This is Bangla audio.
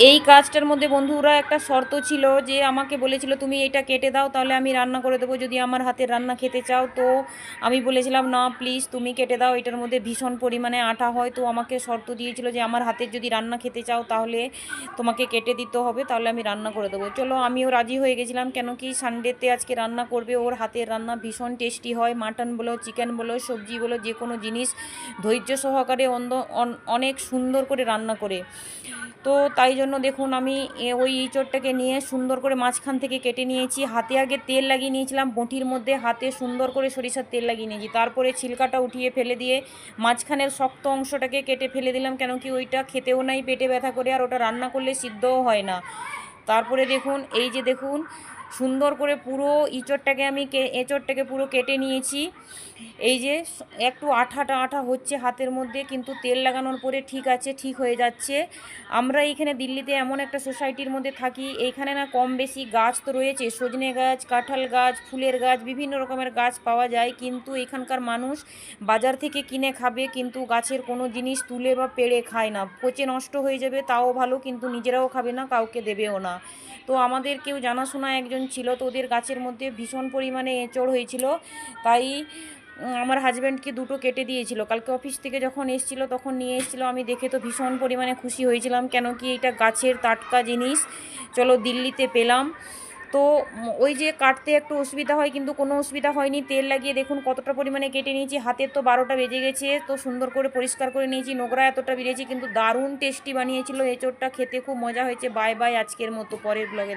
এই কাজটার মধ্যে বন্ধুরা একটা শর্ত ছিল যে আমাকে বলেছিল তুমি এটা কেটে দাও তাহলে আমি রান্না করে দেবো, যদি আমার হাতের রান্না খেতে চাও। তো আমি বলেছিলাম না প্লিজ তুমি কেটে দাও, এটার মধ্যে ভীষণ পরিমাণে আটা হয়। তো আমাকে শর্ত দিয়েছিল যে আমার হাতের যদি রান্না খেতে চাও তাহলে তোমাকে কেটে দিতে হবে, তাহলে আমি রান্না করে দেবো। চলো আমিও রাজি হয়ে গেছিলাম, কেন কি সানডেতে আজকে রান্না করবে, ওর হাতের রান্না ভীষণ টেস্টি হয়। মাটন বলো, চিকেন বলো, সবজি বলো, যে কোনো জিনিস ধৈর্য সহকারে অনেক সুন্দর করে রান্না করে। তো তাই জন্য দেখুন আমি ওই ইঁচড়টাকে নিয়ে সুন্দর করে মাঝখান থেকে কেটে নিয়েছি। হাতে আগে তেল লাগিয়ে নিয়েছিলাম, বঁটির মধ্যে হাতে সুন্দর করে সরিষার তেল লাগিয়ে নিয়েছি। তারপরে ছিলকাটা উঠিয়ে ফেলে দিয়ে মাঝখানের শক্ত অংশটাকে কেটে ফেলে দিলাম, কেন কি ওইটা খেতেও নাই, পেটে ব্যথা করে, আর ওটা রান্না করলে সিদ্ধও হয় না। তারপরে দেখুন এই যে দেখুন সুন্দর করে পুরো এঁচড়টাকে পুরো কেটে নিয়েছি। এই যে একটু আঠাটা আঠা হচ্ছে হাতের মধ্যে, কিন্তু তেল লাগানোর পরে ঠিক আছে, ঠিক হয়ে যাচ্ছে। আমরা এইখানে দিল্লিতে এমন একটা সোসাইটির মধ্যে থাকি, এইখানে না কম বেশি গাছ তো রয়েছে, সজনে গাছ, কাঁঠাল গাছ, ফুলের গাছ, বিভিন্ন রকমের গাছ পাওয়া যায়, কিন্তু এখানকার মানুষ বাজার থেকে কিনে খাবে, কিন্তু গাছের কোনো জিনিস তুলে বা পেড়ে খায় না। পচে নষ্ট হয়ে যাবে তাও ভালো, কিন্তু নিজেরাও খাবে না, কাউকে দেবেও না। তো আমাদের কেউ জানাশোনা একজন ছিল, তো ওদের গাছের মধ্যে ভীষণ পরিমাণে এঁচড় হয়েছিল, তাই আমার হাজব্যান্ডকে দুটো কেটে দিয়েছিল। কালকে অফিস থেকে যখন এসেছিলো তখন নিয়ে এসেছিলো, আমি দেখে তো ভীষণ পরিমাণে খুশি হয়েছিলাম, কেন কি এটা গাছের টাটকা জিনিস, চলো দিল্লিতে পেলাম। তো ওই যে কাটতে একটু অসুবিধা হয়, কিন্তু কোনো অসুবিধা হয়নি। তেল লাগিয়ে দেখুন কতটা পরিমাণে কেটে নিয়েছি, হাতের তো 12টা বেজে গেছে। তো সুন্দর করে পরিষ্কার করে নিয়েছি, নোংরা এতটা বেরিয়েছে, কিন্তু দারুণ টেস্টি বানিয়েছিল এঁচোড়টা, খেতে খুব মজা হয়েছে। বাই বাই, আজকের মতো পরের ব্লগে